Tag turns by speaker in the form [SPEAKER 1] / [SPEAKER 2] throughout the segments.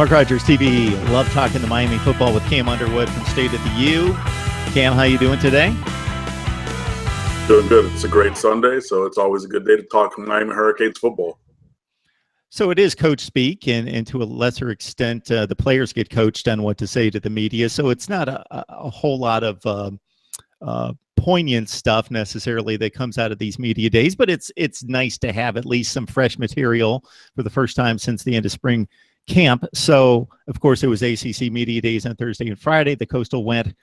[SPEAKER 1] Mark Rogers TV. Love talking the Miami football with Cam Underwood from State of the U. Cam, how you doing today?
[SPEAKER 2] Doing good. It's a great Sunday, so it's always a good day to talk Miami Hurricanes football.
[SPEAKER 1] So it is coach speak, and to a lesser extent, the players get coached on what to say to the media. So it's not a whole lot of poignant stuff necessarily that comes out of these media days, but it's nice to have at least some fresh material for the first time since the end of spring camp. So, of course, it was ACC Media Days on Thursday and Friday. The Coastal went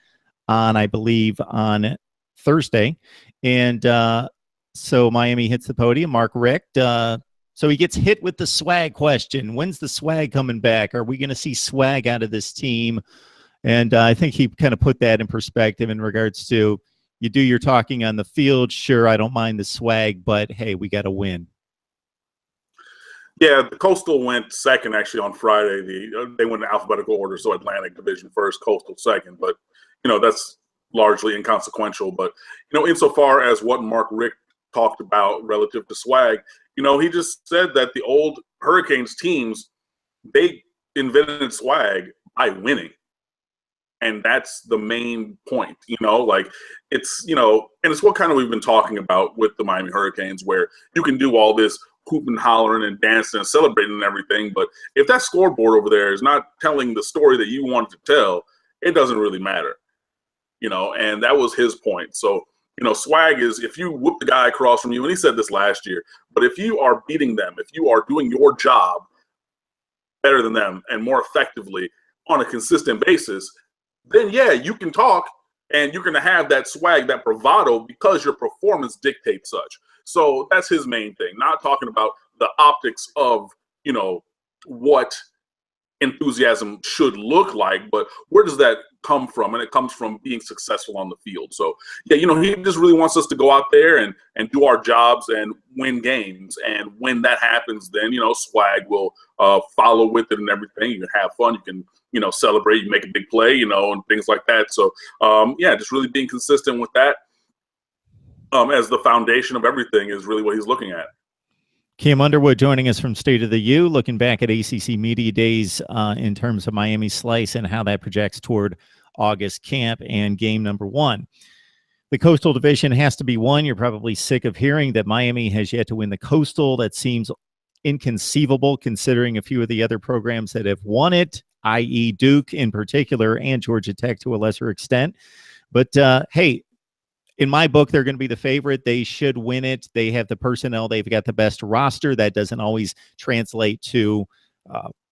[SPEAKER 1] on, I believe, on Thursday. And so Miami hits the podium. Mark Richt. So he gets hit with the swag question. When's the swag coming back? Are we going to see swag out of this team? And I think he kind of put that in perspective in regards to, you do your talking on the field. Sure, I don't mind the swag, but hey, we got to win.
[SPEAKER 2] Yeah, the Coastal went second actually on Friday. They went in alphabetical order, so Atlantic Division first, Coastal second. But, that's largely inconsequential. But, insofar as what Mark Richt talked about relative to swag, he just said that the old Hurricanes teams, they invented swag by winning. And that's the main point, it's, and it's what kind of we've been talking about with the Miami Hurricanes, where you can do all this hooping, hollering, and dancing and celebrating and everything. But if that scoreboard over there is not telling the story that you wanted to tell, it doesn't really matter, and that was his point. So, swag is if you whoop the guy across from you, and he said this last year, but if you are beating them, if you are doing your job better than them and more effectively on a consistent basis, then yeah, you can talk and you're going to have that swag, that bravado, because your performance dictates such. So that's his main thing, not talking about the optics of, what enthusiasm should look like, but where does that come from? And it comes from being successful on the field. So yeah, he just really wants us to go out there and do our jobs and win games. And when that happens, then, swag will follow with it and everything. You can have fun. You can, celebrate, you make a big play, and things like that. So yeah, just really being consistent with that as the foundation of everything is really what he's looking at.
[SPEAKER 1] Cam Underwood joining us from State of the U, looking back at ACC Media Days in terms of Miami Slice and how that projects toward August camp and game number 1. The Coastal Division has to be won. You're probably sick of hearing that Miami has yet to win the Coastal. That seems inconceivable considering a few of the other programs that have won it, i.e. Duke in particular and Georgia Tech to a lesser extent. But hey, in my book, they're going to be the favorite. They should win it. They have the personnel. They've got the best roster. That doesn't always translate to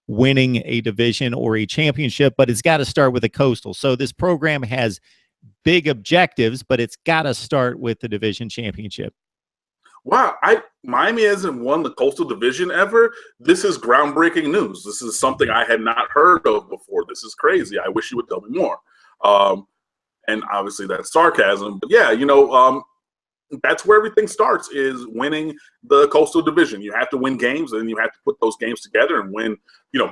[SPEAKER 1] winning a division or a championship, but it's got to start with a Coastal. So this program has big objectives, but it's got to start with the division championship.
[SPEAKER 2] Wow, Miami hasn't won the Coastal Division ever. This is groundbreaking news. This is something I had not heard of before. This is crazy. I wish you would tell me more. And obviously that's sarcasm. But yeah, that's where everything starts, is winning the Coastal Division. You have to win games, and you have to put those games together and win,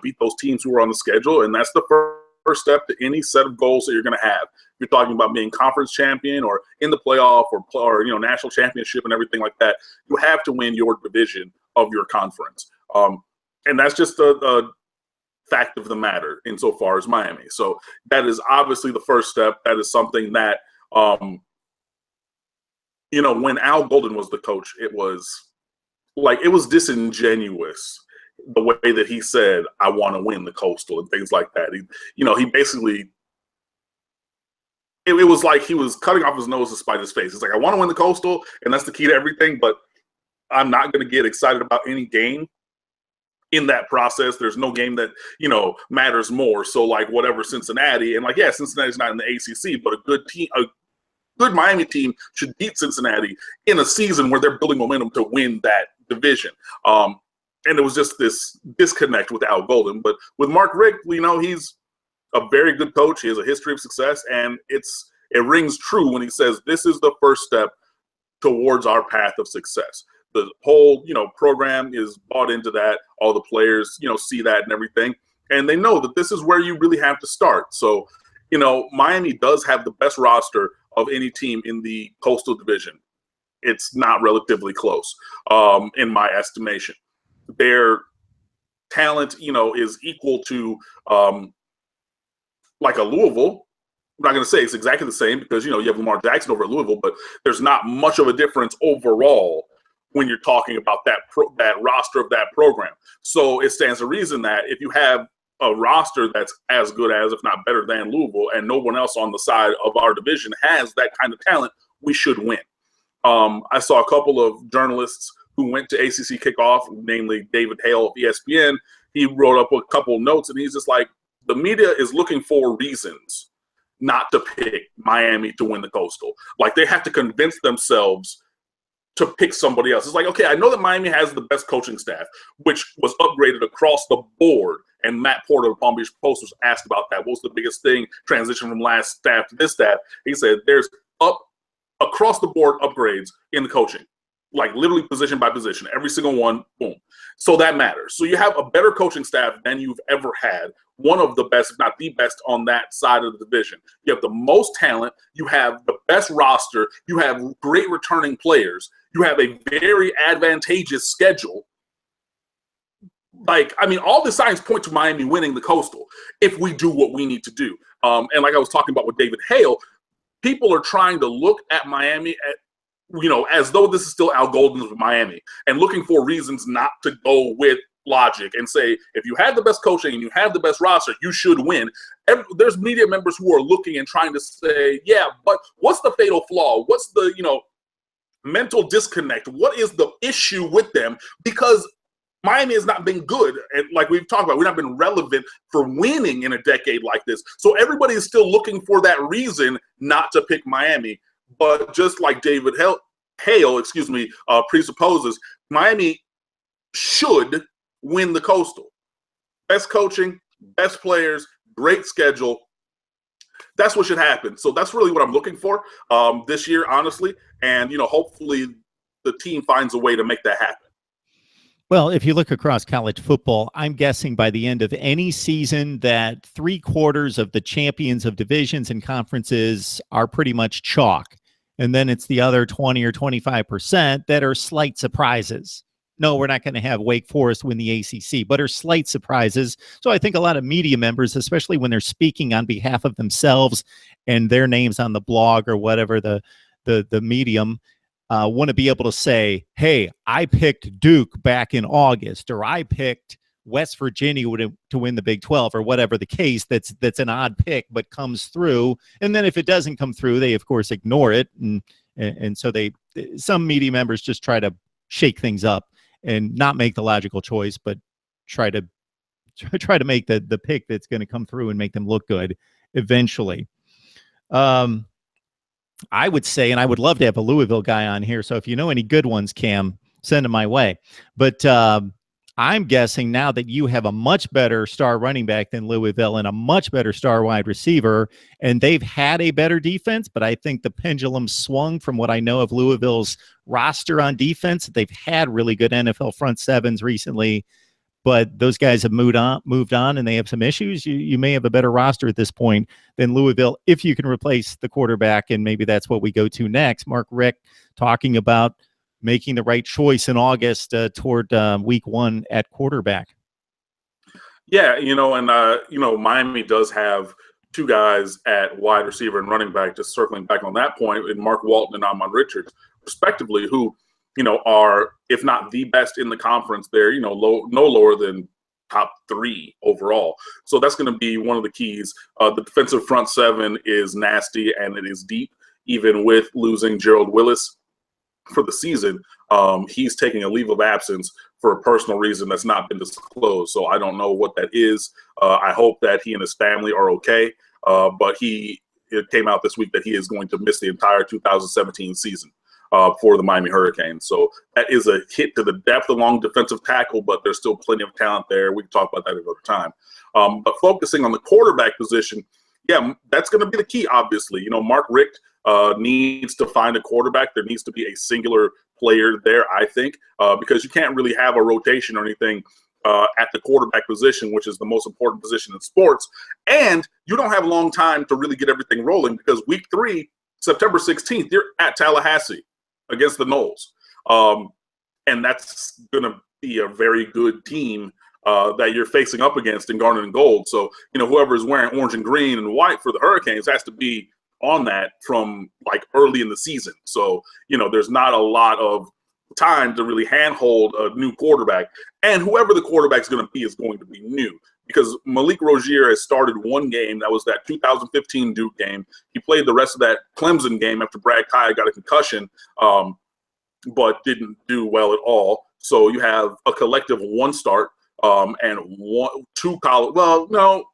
[SPEAKER 2] beat those teams who are on the schedule. And that's the first step to any set of goals that you're going to have. If you're talking about being conference champion or in the playoff or national championship and everything like that, you have to win your division of your conference. And that's just a fact of the matter insofar as Miami. So that is obviously the first step. That is something that, when Al Golden was the coach, it was disingenuous the way that he said, I want to win the Coastal and things like that. He basically, it was like he was cutting off his nose to spite his face. It's like, I want to win the Coastal, and that's the key to everything, but I'm not going to get excited about any game in that process. There's no game that, matters more. So like whatever Cincinnati, and like, yeah, Cincinnati's not in the ACC, but a good team, a good Miami team should beat Cincinnati in a season where they're building momentum to win that division. And it was just this disconnect with Al Golden. But with Mark Richt, he's a very good coach. He has a history of success, and it rings true when he says this is the first step towards our path of success. The whole, program is bought into that. All the players, see that and everything. And they know that this is where you really have to start. So, Miami does have the best roster of any team in the Coastal Division. It's not relatively close, in my estimation. Their talent, is equal to like a Louisville. I'm not going to say it's exactly the same because, you have Lamar Jackson over at Louisville, but there's not much of a difference overall when you're talking about that roster of that program. So it stands to reason that if you have a roster that's as good as, if not better than Louisville, and no one else on the side of our division has that kind of talent, we should win. I saw a couple of journalists who went to ACC kickoff, namely David Hale of ESPN. He wrote up a couple notes, and he's just like, the media is looking for reasons not to pick Miami to win the Coastal. Like, they have to convince themselves to pick somebody else. It's like, okay, I know that Miami has the best coaching staff, which was upgraded across the board. And Matt Porter of Palm Beach Post was asked about that. What was the biggest thing, transition from last staff to this staff? He said there's across the board upgrades in the coaching, like literally position by position, every single one, boom. So that matters. So you have a better coaching staff than you've ever had, one of the best, if not the best, on that side of the division. You have the most talent. You have the best roster. You have great returning players. You have a very advantageous schedule. Like, I mean, all the signs point to Miami winning the Coastal if we do what we need to do. And like I was talking about with David Hale, people are trying to look at Miami as though this is still Al Golden's Miami and looking for reasons not to go with logic and say, if you have the best coaching and you have the best roster, you should win. There's media members who are looking and trying to say, yeah, but what's the fatal flaw? What's the, mental disconnect? What is the issue with them? Because Miami has not been good. And like we've talked about, we've not been relevant for winning in a decade like this. So everybody is still looking for that reason not to pick Miami. But just like David Hale, presupposes, Miami should win the Coastal. Best coaching, best players, great schedule. That's what should happen. So that's really what I'm looking for this year, honestly. And, hopefully the team finds a way to make that happen.
[SPEAKER 1] Well, if you look across college football, I'm guessing by the end of any season that 3/4 of the champions of divisions and conferences are pretty much chalk. And then it's the other 20 or 25% that are slight surprises. No, we're not going to have Wake Forest win the ACC, but are slight surprises. So I think a lot of media members, especially when they're speaking on behalf of themselves and their names on the blog or whatever the medium, want to be able to say, hey, I picked Duke back in August, or I picked West Virginia to win the Big 12, or whatever the case. That's an odd pick, but comes through. And then if it doesn't come through, they of course ignore it, and so some media members just try to shake things up and not make the logical choice, but try to make the pick that's going to come through and make them look good eventually. I would say, and I would love to have a Louisville guy on here, so if you know any good ones, Cam, send them my way. But I'm guessing now that you have a much better star running back than Louisville and a much better star wide receiver, and they've had a better defense, but I think the pendulum swung from what I know of Louisville's roster on defense. They've had really good NFL front sevens recently, but those guys have moved on, and they have some issues. You may have a better roster at this point than Louisville if you can replace the quarterback, and maybe that's what we go to next. Mark Richt talking about making the right choice in August toward week 1 at quarterback.
[SPEAKER 2] Yeah, and Miami does have two guys at wide receiver and running back, just circling back on that point, in Mark Walton and Ahmad Richards, respectively, who are, if not the best in the conference, they're, no lower than top 3 overall. So that's going to be one of the keys. The defensive front seven is nasty, and it is deep, even with losing Gerald Willis for the season. He's taking a leave of absence for a personal reason that's not been disclosed. So I don't know what that is. I hope that he and his family are okay. But it came out this week that he is going to miss the entire 2017 season for the Miami Hurricanes. So that is a hit to the depth along defensive tackle, but there's still plenty of talent there. We can talk about that another time. But focusing on the quarterback position, yeah, that's going to be the key, obviously. Mark Richt needs to find a quarterback. There needs to be a singular player there, I think, because you can't really have a rotation or anything at the quarterback position, which is the most important position in sports. And you don't have a long time to really get everything rolling, because week 3, September 16th, you're at Tallahassee against the Noles. And that's going to be a very good team that you're facing up against in garnet and gold. So, whoever is wearing orange and green and white for the Hurricanes has to be on that from like early in the season. So, there's not a lot of time to really handhold a new quarterback. And whoever the quarterback's going to be new. Because Malik Rozier has started one game. That was that 2015 Duke game. He played the rest of that Clemson game after Brad Kai got a concussion, but didn't do well at all. So you have a collective one start and two college. Well, no,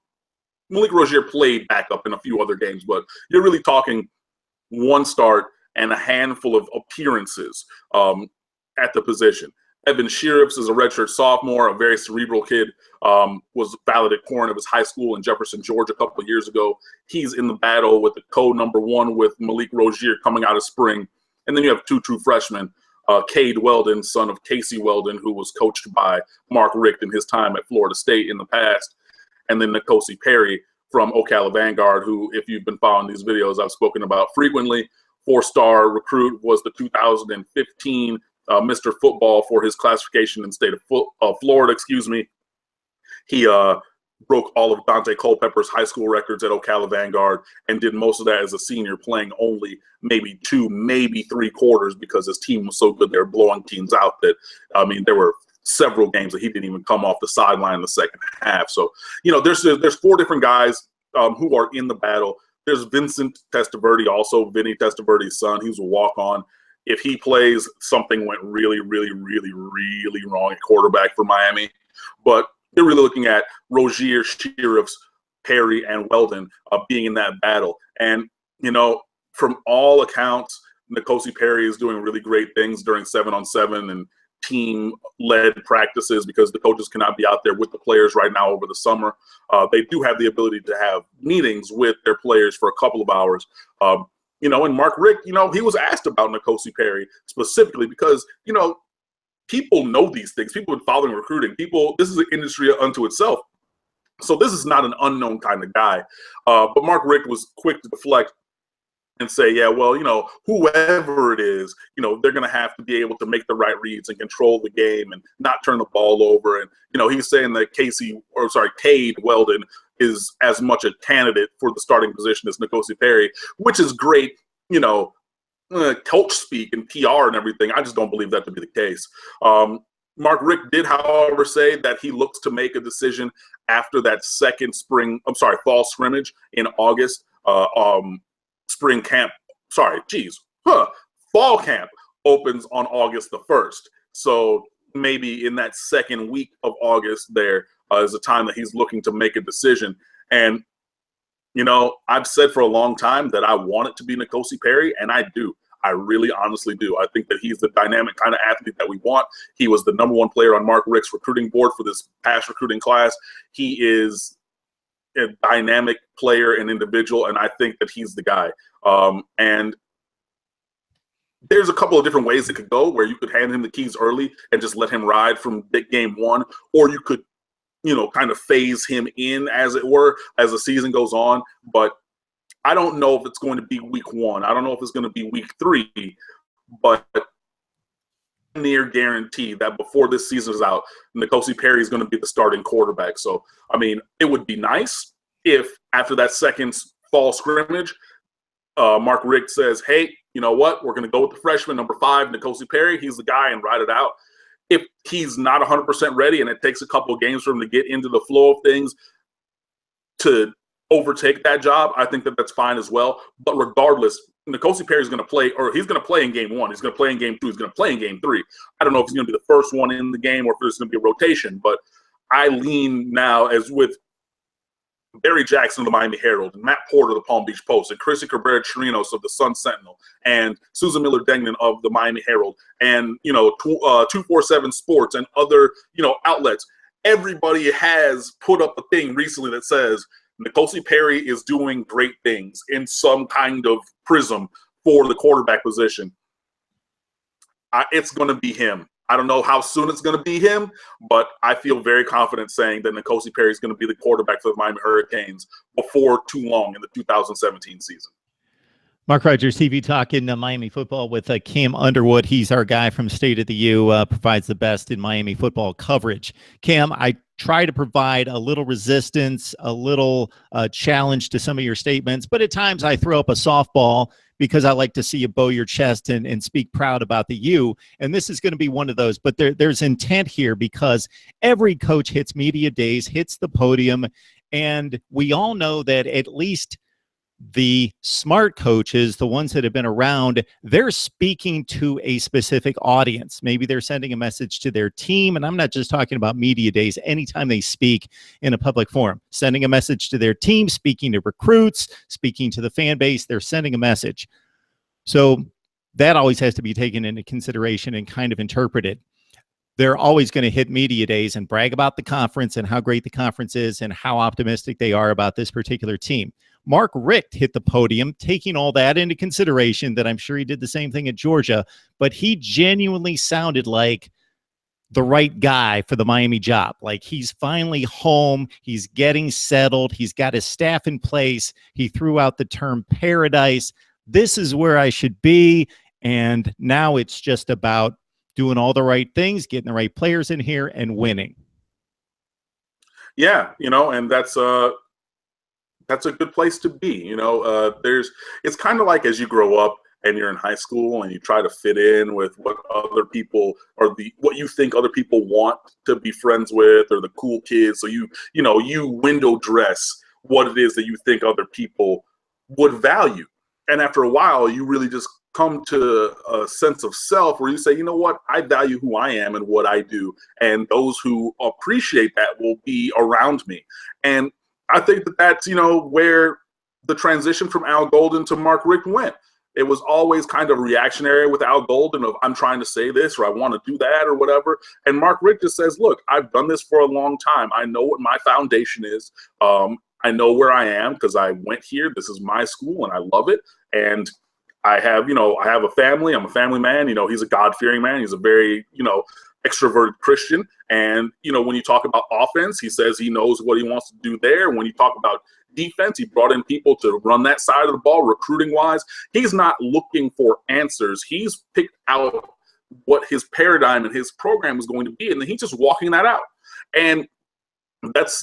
[SPEAKER 2] Malik Rozier played backup in a few other games, but you're really talking one start and a handful of appearances at the position. Evan Shirrips is a redshirt sophomore, a very cerebral kid, was valid at corner of his high school in Jefferson, Georgia a couple of years ago. He's in the battle with the code #1 with Malik Rozier coming out of spring. And then you have two true freshmen, Cade Weldon, son of Casey Weldon, who was coached by Mark Richt in his time at Florida State in the past. And then N'Kosi Perry from Ocala Vanguard, who, if you've been following these videos, I've spoken about frequently. 4-star recruit, was the 2015 Mr. Football for his classification in the state of Florida, He broke all of Dante Culpepper's high school records at Ocala Vanguard and did most of that as a senior, playing only maybe 2, maybe 3 quarters because his team was so good they were blowing teams out that, there were several games that he didn't even come off the sideline in the second half. So, there's 4 different guys who are in the battle. There's Vincent Testaverde, also Vinny Testaverde's son. He's a walk-on. If he plays, something went really, really, really, really wrong at quarterback for Miami. But you're really looking at Rozier, Shirrips, Perry, and Weldon being in that battle. And, from all accounts, N'Kosi Perry is doing really great things during 7-on-7 and team-led practices because the coaches cannot be out there with the players right now over the summer. They do have the ability to have meetings with their players for a couple of hours. And Mark Richt, he was asked about N'Kosi Perry specifically because, people know these things. People have been following recruiting. This is an industry unto itself. So this is not an unknown kind of guy. But Mark Richt was quick to deflect and say, yeah, well, whoever it is, they're going to have to be able to make the right reads and control the game and not turn the ball over. And, he's saying that Cade Weldon is as much a candidate for the starting position as N'Kosi Perry, which is great, coach speak and PR and everything. I just don't believe that to be the case. Mark Richt did, however, say that he looks to make a decision after that second fall scrimmage in August. Fall camp opens on August the 1st. So maybe in that second week of August there is a time that he's looking to make a decision. And, I've said for a long time that I want it to be N'Kosi Perry, and I do. I really honestly do. I think that he's the dynamic kind of athlete that we want. He was the #1 player on Mark Richt's recruiting board for this past recruiting class. He is a dynamic player and individual, and I think that he's the guy. And there's a couple of different ways it could go, where you could hand him the keys early and just let him ride from big game 1, or you could, kind of phase him in, as it were, as the season goes on. But I don't know if it's going to be week 1. I don't know if it's going to be week 3, but near guarantee that before this season is out, N'Kosi Perry is going to be the starting quarterback. So, it would be nice if after that second fall scrimmage, Mark Richt says, hey, you know what? We're going to go with the freshman, number 5, N'Kosi Perry. He's the guy, and ride it out. If he's not 100% ready and it takes a couple of games for him to get into the flow of things to overtake that job, I think that that's fine as well. But regardless, N'Kosi Perry is going to play, or he's going to play in game 1. He's going to play in game 2. He's going to play in game 3. I don't know if he's going to be the first one in the game or if there's going to be a rotation, but I lean now as with Barry Jackson of the Miami Herald, and Matt Porter of the Palm Beach Post, and Chrissy Cabrera-Chirinos of the Sun Sentinel, and Susan Miller-Degnan of the Miami Herald, and 247 Sports and other outlets. Everybody has put up a thing recently that says N'Kosi Perry is doing great things in some kind of prism for the quarterback position. It's going to be him. I don't know how soon it's going to be him, but I feel very confident saying that N'Kosi Perry is going to be the quarterback for the Miami Hurricanes before too long in the 2017 season.
[SPEAKER 1] Mark Rogers, TV Talk in Miami football with Cam Underwood. He's our guy from State of the U, provides the best in Miami football coverage. Cam, I try to provide a little resistance, a little challenge to some of your statements, but at times I throw up a softball because I like to see you bow your chest and speak proud about the U. And this is going to be one of those, but there's intent here because every coach hits media days, hits the podium, and we all know that at least the smart coaches, the ones that have been around, they're speaking to a specific audience. Maybe they're sending a message to their team. And I'm not just talking about media days. Anytime they speak in a public forum, sending a message to their team, speaking to recruits, speaking to the fan base, they're sending a message. So that always has to be taken into consideration and kind of interpreted. They're always going to hit media days and brag about the conference and how great the conference is and how optimistic they are about this particular team. Mark Richt hit the podium, taking all that into consideration, that I'm sure he did the same thing at Georgia, but he genuinely sounded like the right guy for the Miami job. Like he's finally home. He's getting settled. He's got his staff in place. He threw out the term paradise. This is where I should be. And now it's just about doing all the right things, getting the right players in here and winning.
[SPEAKER 2] Yeah, and that's a good place to be. It's kind of like as you grow up and you're in high school and you try to fit in with what other people or what you think other people want to be friends with, or the cool kids. So you window dress what it is that you think other people would value. And after a while, you really just come to a sense of self where you say, you know what, I value who I am and what I do. And those who appreciate that will be around me. And I think that that's, where the transition from Al Golden to Mark Richt went. It was always kind of reactionary with Al Golden of I'm trying to say this or I want to do that or whatever. And Mark Richt just says, look, I've done this for a long time. I know what my foundation is. I know where I am because I went here. This is my school and I love it. And I have a family. I'm a family man. He's a God-fearing man. He's a very, extroverted Christian. And, when you talk about offense, he says he knows what he wants to do there. When you talk about defense, he brought in people to run that side of the ball, recruiting wise. He's not looking for answers. He's picked out what his paradigm and his program is going to be. And then he's just walking that out. And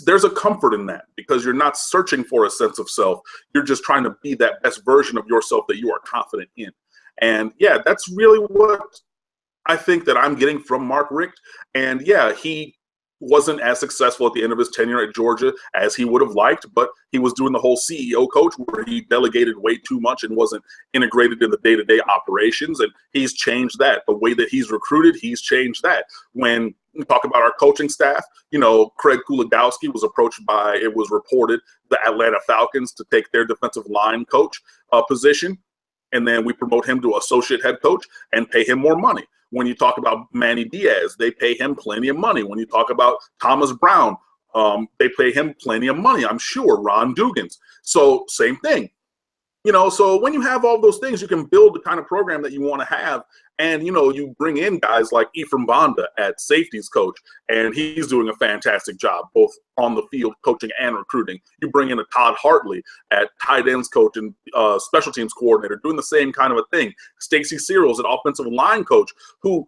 [SPEAKER 2] there's a comfort in that because you're not searching for a sense of self. You're just trying to be that best version of yourself that you are confident in. And yeah, that's really what I think that I'm getting from Mark Richt. And yeah, he wasn't as successful at the end of his tenure at Georgia as he would have liked, but he was doing the whole CEO coach where he delegated way too much and wasn't integrated in the day-to-day operations. And he's changed that. The way that he's recruited, he's changed that. When we talk about our coaching staff, Craig Kuligowski was approached by, it was reported, the Atlanta Falcons to take their defensive line coach position. And then we promote him to associate head coach and pay him more money. When you talk about Manny Diaz, they pay him plenty of money. When you talk about Thomas Brown, they pay him plenty of money, I'm sure. Ron Dugans. So same thing. So when you have all those things, you can build the kind of program that you want to have. And, you bring in guys like Ephraim Banda at safeties coach, and he's doing a fantastic job, both on the field coaching and recruiting. You bring in a Todd Hartley at tight ends coach and special teams coordinator, doing the same kind of a thing. Stacy Searles at offensive line coach, who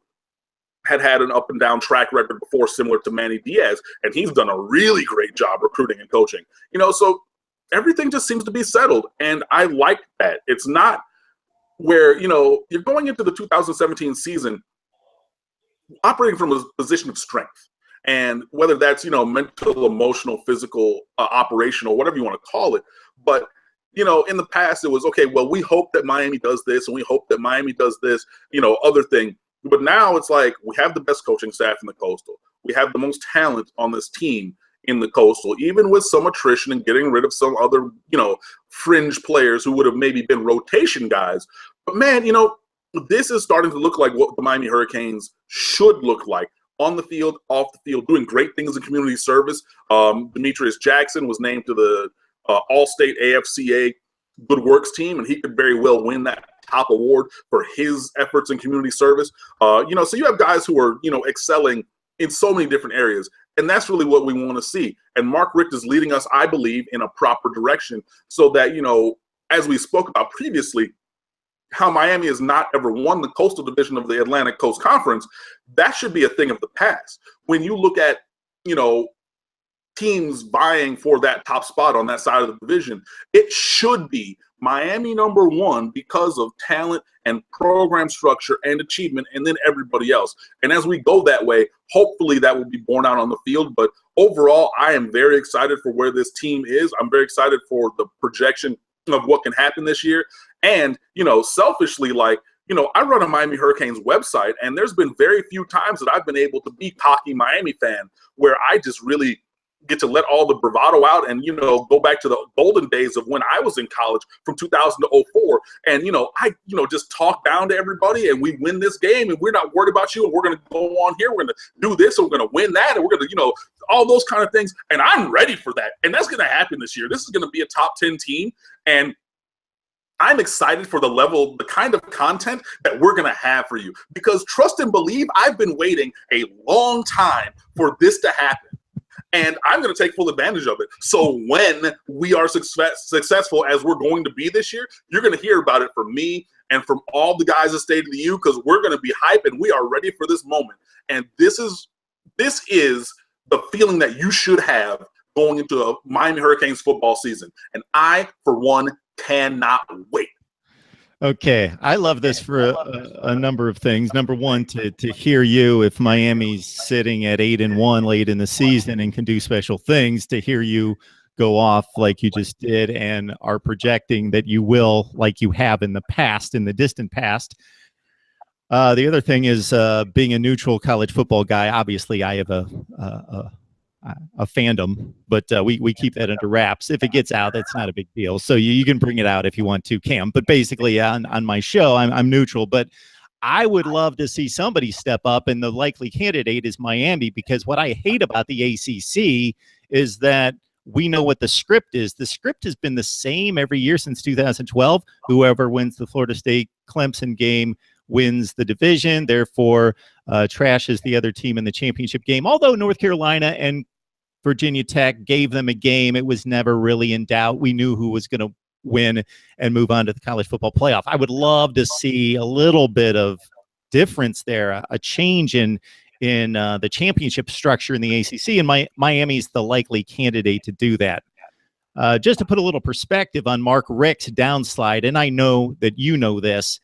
[SPEAKER 2] had an up and down track record before, similar to Manny Diaz, and he's done a really great job recruiting and coaching. So everything just seems to be settled, and I like that. It's not where, you're going into the 2017 season operating from a position of strength. And whether that's, mental, emotional, physical, operational, whatever you want to call it. But, in the past, it was, okay, well, we hope that Miami does this and we hope that Miami does this, other thing. But now it's like we have the best coaching staff in the Coastal. We have the most talent on this team in the Coastal, even with some attrition and getting rid of some other, fringe players who would have maybe been rotation guys. But man, this is starting to look like what the Miami Hurricanes should look like on the field, off the field, doing great things in community service. Demetrius Jackson was named to the All-State AFCA Good Works team, and he could very well win that top award for his efforts in community service. So you have guys who are, excelling in so many different areas. And that's really what we want to see. And Mark Richt is leading us, I believe, in a proper direction so that, as we spoke about previously, how Miami has not ever won the Coastal Division of the Atlantic Coast Conference, that should be a thing of the past. When you look at, teams vying for that top spot on that side of the division, it should be Miami #1 because of talent and program structure and achievement, and then everybody else. And as we go that way, hopefully that will be borne out on the field. But overall, I am very excited for where this team is. I'm very excited for the projection of what can happen this year. And, selfishly, I run a Miami Hurricanes website, and there's been very few times that I've been able to be cocky Miami fan where I just really get to let all the bravado out and, go back to the golden days of when I was in college from 2000 to 04. And, I just talk down to everybody and we win this game and we're not worried about you and we're going to go on here. We're going to do this and we're going to win that and we're going to, all those kind of things. And I'm ready for that. And that's going to happen this year. This is going to be a top 10 team. And I'm excited for the kind of content that we're going to have for you, because trust and believe, I've been waiting a long time for this to happen. And I'm going to take full advantage of it. So when we are successful, as we're going to be this year, you're going to hear about it from me and from all the guys at State of the U, because we're going to be hyped and we are ready for this moment. And this is the feeling that you should have going into a Miami Hurricanes football season. And I, for one, cannot wait.
[SPEAKER 1] Okay, I love this for a number of things. Number one, to hear you, if Miami's sitting at 8-1 late in the season and can do special things, to hear you go off like you just did and are projecting that you will, like you have in the past, in the distant past. The other thing is being a neutral college football guy. Obviously, I have a fandom, but we keep that under wraps. If it gets out, that's not a big deal. So you can bring it out if you want to, Cam. But basically, on my show, I'm neutral. But I would love to see somebody step up, and the likely candidate is Miami, because what I hate about the ACC is that we know what the script is. The script has been the same every year since 2012. Whoever wins the Florida State-Clemson game wins the division, therefore trashes the other team in the championship game. Although North Carolina and Virginia Tech gave them a game, it was never really in doubt. We knew who was going to win and move on to the college football playoff. I would love to see a little bit of difference there, a change in the championship structure in the ACC, and Miami's the likely candidate to do that. Just to put a little perspective on Mark Richt's downslide, and I know that you know this,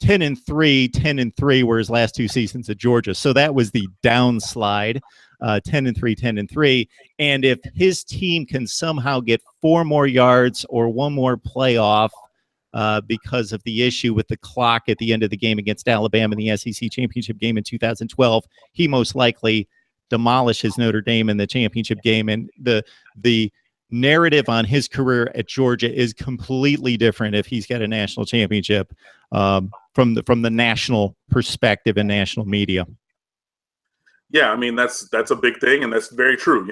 [SPEAKER 1] 10-3, 10-3 were his last two seasons at Georgia. So that was the downslide, 10-3, 10-3. And if his team can somehow get 4 more yards or 1 more playoff because of the issue with the clock at the end of the game against Alabama in the SEC championship game in 2012, he most likely demolishes Notre Dame in the championship game. And the narrative on his career at Georgia is completely different if he's got a national championship from the national perspective and national media.
[SPEAKER 2] Yeah, I mean, that's a big thing, and that's very true,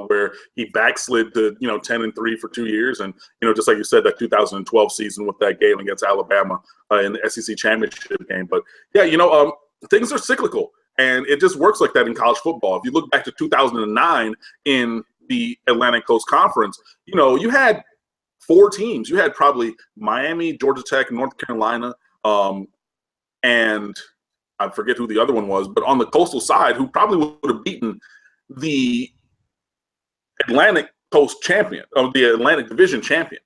[SPEAKER 2] where he backslid to, 10-3 for 2 years. And, just like you said, that 2012 season with that game against Alabama in the SEC championship game. But, yeah, things are cyclical, and it just works like that in college football. If you look back to 2009 in the Atlantic Coast Conference, you had 4 teams. You had probably Miami, Georgia Tech, North Carolina, and I forget who the other one was, but on the coastal side, who probably would have beaten the Atlantic Coast champion, or the Atlantic Division champion.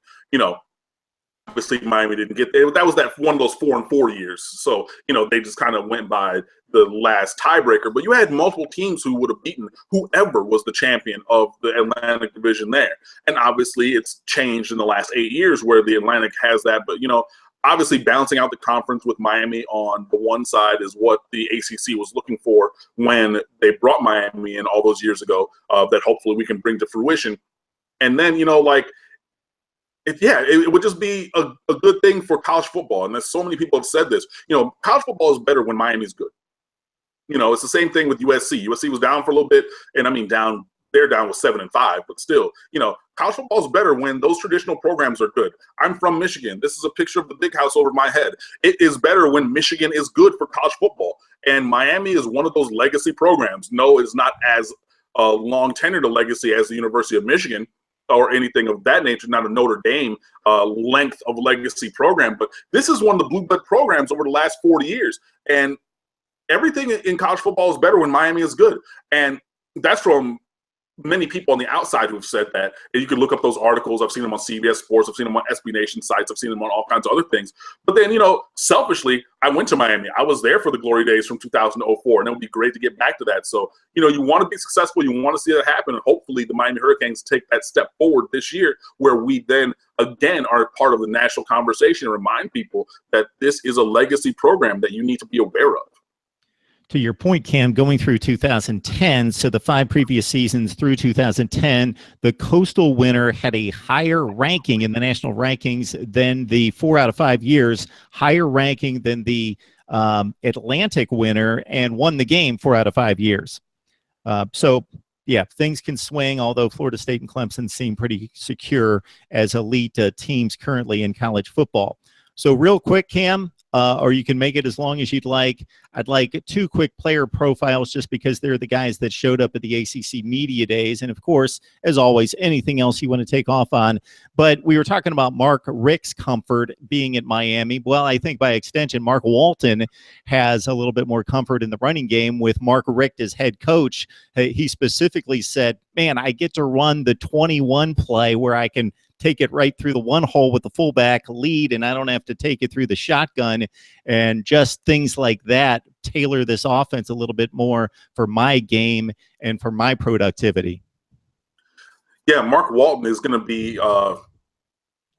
[SPEAKER 2] Obviously Miami didn't get there. That was one of those 4-4 years. So, they just kind of went by the last tiebreaker. But you had multiple teams who would have beaten whoever was the champion of the Atlantic Division there. And obviously it's changed in the last 8 years where the Atlantic has that. But, obviously balancing out the conference with Miami on the one side is what the ACC was looking for when they brought Miami in all those years ago, that hopefully we can bring to fruition. And then, it would just be a good thing for college football. And there's so many people have said this. College football is better when Miami's good. It's the same thing with USC. USC was down for a little bit, and I mean they're down with 7-5, but still, college football is better when those traditional programs are good. I'm from Michigan. This is a picture of the big house over my head. It is better when Michigan is good for college football. And Miami is one of those legacy programs. No, it's not as long tenured a legacy as the University of Michigan, or anything of that nature, not a Notre Dame length of legacy program, but this is one of the blue blood programs over the last 40 years. And everything in college football is better when Miami is good. And that's from many people on the outside who've said that. And you can look up those articles. I've seen them on CBS Sports. I've seen them on SB Nation sites. I've seen them on all kinds of other things. But then, selfishly, I went to Miami. I was there for the glory days from 2004, and it would be great to get back to that. So, you want to be successful. You want to see that happen. And hopefully the Miami Hurricanes take that step forward this year, where we then, again, are part of the national conversation and remind people that this is a legacy program that you need to be aware of.
[SPEAKER 1] To your point, Cam, going through 2010, so the 5 previous seasons through 2010, the Coastal winner had a higher ranking in the national rankings than the 4 out of 5 years, higher ranking than the Atlantic winner, and won the game 4 out of 5 years. So, yeah, things can swing, although Florida State and Clemson seem pretty secure as elite teams currently in college football. So real quick, Cam, or you can make it as long as you'd like. I'd like 2 quick player profiles just because they're the guys that showed up at the ACC Media Days. And, of course, as always, anything else you want to take off on. But we were talking about Mark Richt's comfort being at Miami. Well, I think by extension, Mark Walton has a little bit more comfort in the running game with Mark Richt as head coach. He specifically said, man, I get to run the 21 play where I can take it right through the one hole with the fullback lead, and I don't have to take it through the shotgun, and just things like that tailor this offense a little bit more for my game and for my productivity.
[SPEAKER 2] Yeah, Mark Walton is going to be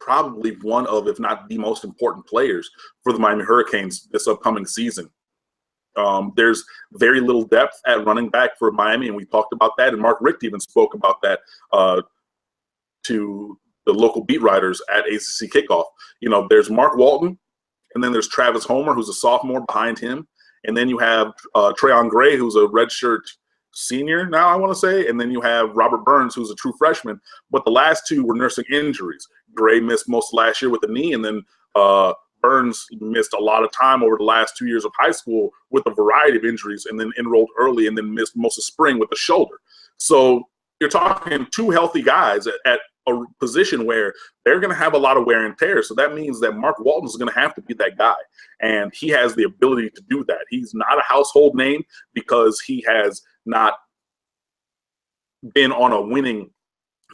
[SPEAKER 2] probably one of, if not the most important players for the Miami Hurricanes this upcoming season. There's very little depth at running back for Miami, and we talked about that, and Mark Richt even spoke about that to the local beat writers at ACC Kickoff. There's Mark Walton, and then there's Travis Homer, who's a sophomore behind him. And then you have Trayon Gray, who's a redshirt senior now, I want to say. And then you have Robert Burns, who's a true freshman. But the last 2 were nursing injuries. Gray missed most of last year with the knee, and then Burns missed a lot of time over the last 2 years of high school with a variety of injuries, and then enrolled early and then missed most of spring with the shoulder. So you're talking 2 healthy guys at a position where they're going to have a lot of wear and tear. So that means that Mark Walton is going to have to be that guy. And he has the ability to do that. He's not a household name because he has not been on a winning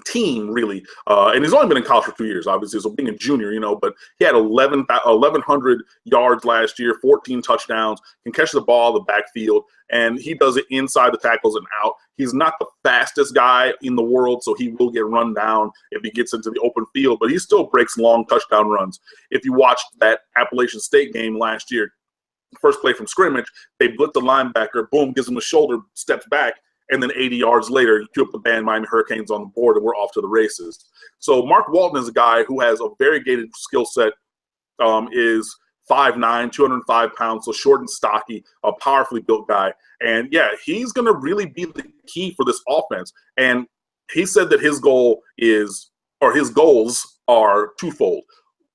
[SPEAKER 2] team, really. And he's only been in college for 2 years, obviously, so being a junior, but he had 1,100 yards last year, 14 touchdowns, can catch the ball in the backfield, and he does it inside the tackles and out. He's not the fastest guy in the world, so he will get run down if he gets into the open field, but he still breaks long touchdown runs. If you watched that Appalachian State game last year, first play from scrimmage, they blitz the linebacker, boom, gives him a shoulder, steps back, and then 80 yards later, you cue up the band, Miami Hurricanes on the board, and we're off to the races. So Mark Walton is a guy who has a variegated skill set, is 5'9", 205 pounds, so short and stocky, a powerfully built guy. And, yeah, he's going to really be the key for this offense. And he said that his goal is – or his goals are twofold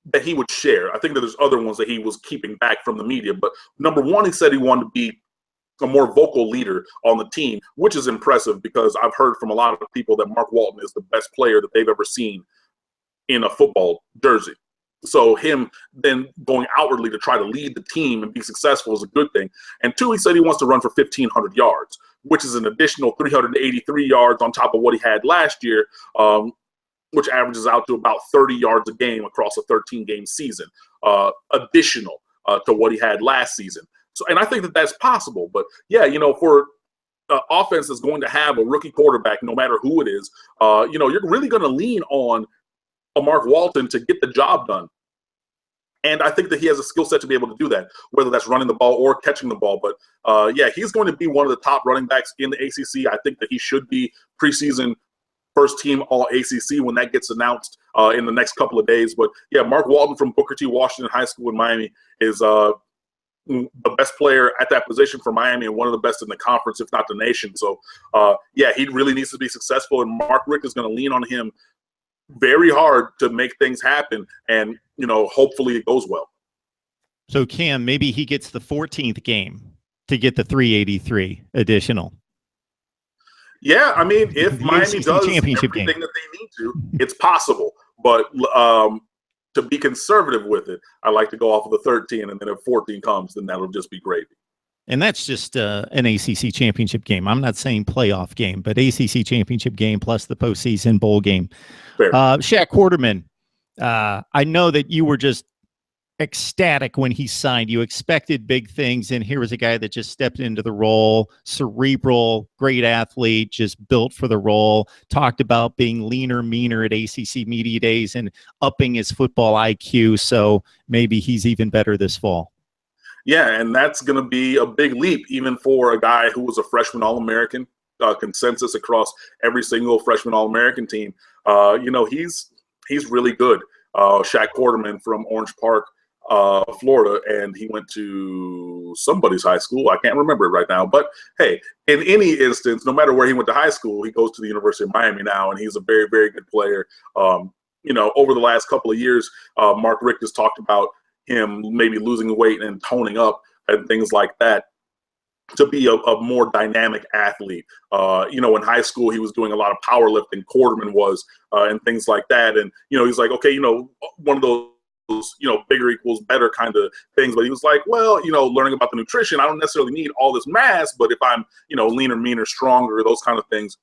[SPEAKER 2] that he would share. I think that there's other ones that he was keeping back from the media. But, number one, he said he wanted to be a more vocal leader on the team, which is impressive because I've heard from a lot of people that Mark Walton is the best player that they've ever seen in a football jersey. So him then going outwardly to try to lead the team and be successful is a good thing. And 2, he said he wants to run for 1,500 yards, which is an additional 383 yards on top of what he had last year, which averages out to about 30 yards a game across a 13-game season, additional to what he had last season. So, and I think that that's possible. But, yeah, for offense that's going to have a rookie quarterback, no matter who it is, you're really going to lean on a Mark Walton to get the job done. And I think that he has a skill set to be able to do that, whether that's running the ball or catching the ball. But, yeah, he's going to be one of the top running backs in the ACC. I think that he should be preseason first team All-ACC when that gets announced in the next couple of days. But, yeah, Mark Walton from Booker T. Washington High School in Miami is the best player at that position for Miami and one of the best in the conference, if not the nation. So, yeah, he really needs to be successful, and Mark Richt is going to lean on him very hard to make things happen, and, hopefully it goes well.
[SPEAKER 1] So, Cam, maybe he gets the 14th game to get the 383 additional.
[SPEAKER 2] Yeah, I mean, if
[SPEAKER 1] The
[SPEAKER 2] Miami
[SPEAKER 1] ACC
[SPEAKER 2] does
[SPEAKER 1] championship
[SPEAKER 2] everything
[SPEAKER 1] game.
[SPEAKER 2] that they need to, it's possible. But to be conservative with it, I like to go off of the 13, and then if 14 comes, then that'll just be gravy.
[SPEAKER 1] And that's just an ACC championship game. I'm not saying playoff game, but ACC championship game plus the postseason bowl game.
[SPEAKER 2] Fair.
[SPEAKER 1] Shaq Quarterman, I know that you were just ecstatic when he signed. You expected big things, and here was a guy that just stepped into the role, cerebral, great athlete, just built for the role, talked about being leaner, meaner at ACC Media Days and upping his football IQ, so maybe he's even better this fall.
[SPEAKER 2] Yeah, and that's going to be a big leap, even for a guy who was a freshman All-American, consensus across every single freshman All-American team. He's really good. Shaq Quarterman from Orange Park, Florida, and he went to somebody's high school. I can't remember it right now. But, hey, in any instance, no matter where he went to high school, he goes to the University of Miami now, and he's a very, very good player. Over the last couple of years, Mark Richt has talked about him maybe losing weight and toning up and things like that to be a more dynamic athlete. In high school, he was doing a lot of powerlifting, Quarterman was, and things like that. And, he's like, okay, one of those, bigger equals better kind of things. But he was like, well, learning about the nutrition, I don't necessarily need all this mass, but if I'm, leaner, meaner, stronger, those kind of things,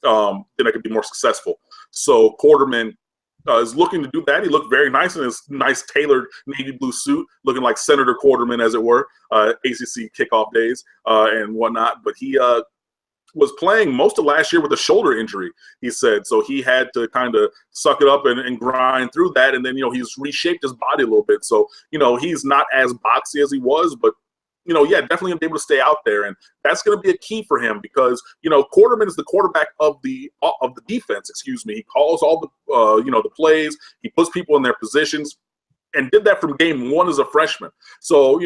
[SPEAKER 2] then I could be more successful. So Quarterman is looking to do that. He looked very nice in his nice tailored navy blue suit, looking like Senator Quarterman, as it were, ACC kickoff days and whatnot. But he was playing most of last year with a shoulder injury, he said. So he had to kind of suck it up and grind through that. And then, he's reshaped his body a little bit. So, he's not as boxy as he was, but definitely gonna be able to stay out there, and that's gonna be a key for him because Quarterman is the quarterback of the defense. Excuse me. He calls all the the plays. He puts people in their positions, and did that from game one as a freshman. So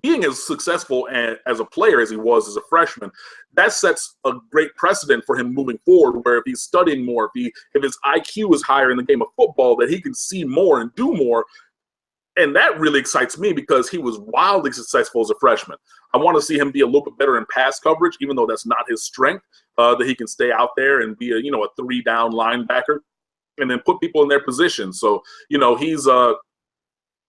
[SPEAKER 2] being as successful as a player as he was as a freshman, that sets a great precedent for him moving forward. Where if he's studying more, if his IQ is higher in the game of football, that he can see more and do more. And that really excites me because he was wildly successful as a freshman. I want to see him be a little bit better in pass coverage, even though that's not his strength, that he can stay out there and be a 3-down linebacker and then put people in their position. So, he's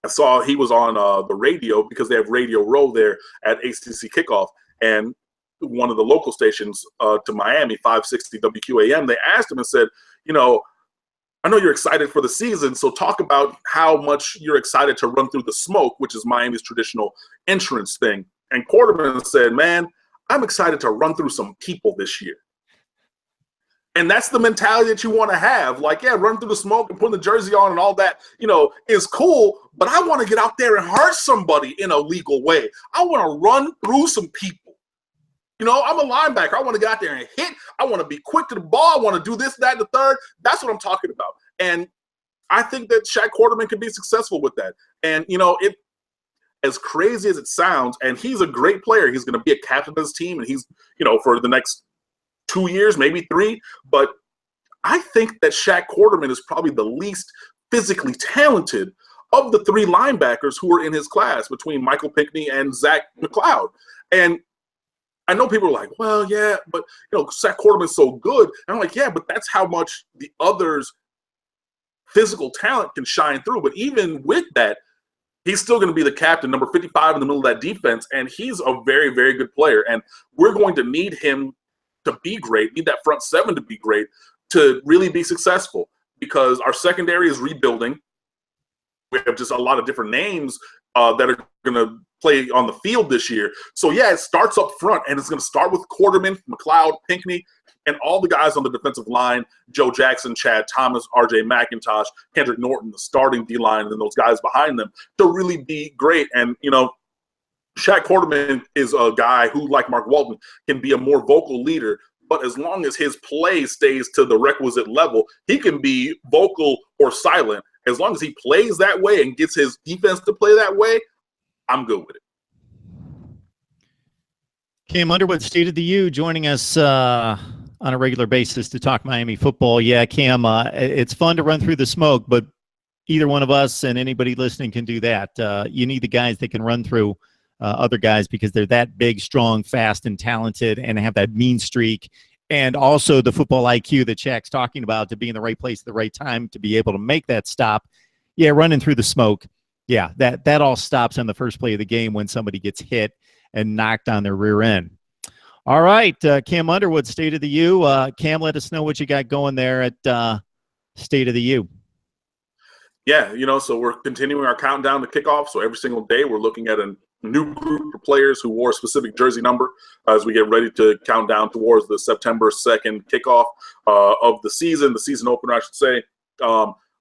[SPEAKER 2] I saw he was on the radio because they have Radio Row there at ACC Kickoff. And one of the local stations to Miami, 560 WQAM, they asked him and said, I know you're excited for the season, so talk about how much you're excited to run through the smoke, which is Miami's traditional entrance thing. And Quarterman said, man, I'm excited to run through some people this year. And that's the mentality that you want to have. Like, yeah, run through the smoke and putting the jersey on and all that, is cool, but I want to get out there and hurt somebody in a legal way. I want to run through some people. I'm a linebacker. I want to get out there and hit. I want to be quick to the ball. I want to do this, that, and the third. That's what I'm talking about. And I think that Shaq Quarterman can be successful with that. And, it as crazy as it sounds, and he's a great player. He's going to be a captain of his team, and he's, for the next 2 years, maybe 3. But I think that Shaq Quarterman is probably the least physically talented of the 3 linebackers who are in his class between Michael Pinckney and Zach McLeod. And I know people are like, well, yeah, but, Shaq Quarterman's so good. And I'm like, yeah, but that's how much the others' physical talent can shine through. But even with that, he's still going to be the captain, number 55 in the middle of that defense. And he's a very, very good player. And we're going to need him to be great, need that front 7 to be great, to really be successful because our secondary is rebuilding. We have just a lot of different names that are going to play on the field this year. So, yeah, it starts up front, and it's going to start with Quarterman, McLeod, Pinckney, and all the guys on the defensive line, Joe Jackson, Chad Thomas, R.J. McIntosh, Kendrick Norton, the starting D-line, and then those guys behind them to really be great. And, Shaq Quarterman is a guy who, like Mark Walton, can be a more vocal leader. But as long as his play stays to the requisite level, he can be vocal or silent. As long as he plays that way and gets his defense to play that way, I'm good with it.
[SPEAKER 1] Cam Underwood, State of the U, joining us on a regular basis to talk Miami football. Yeah, Cam, it's fun to run through the smoke, but either one of us and anybody listening can do that. You need the guys that can run through other guys because they're that big, strong, fast, and talented, and have that mean streak. And also the football IQ that Shaq's talking about, to be in the right place at the right time, to be able to make that stop. Yeah, running through the smoke. Yeah, that all stops on the first play of the game when somebody gets hit and knocked on their rear end. All right, Cam Underwood, State of the U. Cam, let us know what you got going there at State of the U.
[SPEAKER 2] Yeah, so we're continuing our countdown to kickoff. So every single day we're looking at a new group of players who wore a specific jersey number as we get ready to count down towards the September 2nd kickoff of the season opener, I should say.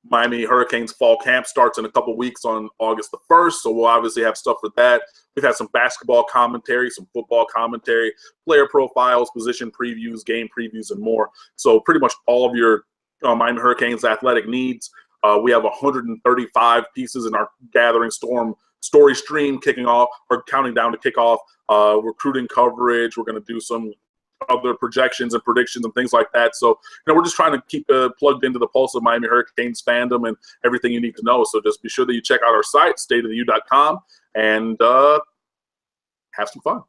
[SPEAKER 2] Miami Hurricanes fall camp starts in a couple weeks on August the 1st, so we'll obviously have stuff for that. We've had some basketball commentary, some football commentary, player profiles, position previews, game previews, and more. So pretty much all of your Miami Hurricanes athletic needs. We have 135 pieces in our Gathering Storm story stream kicking off, or counting down to kickoff, recruiting coverage. We're going to do some other projections and predictions and things like that. So, we're just trying to keep plugged into the pulse of Miami Hurricanes fandom and everything you need to know. So just be sure that you check out our site, stateoftheu.com, and have some fun.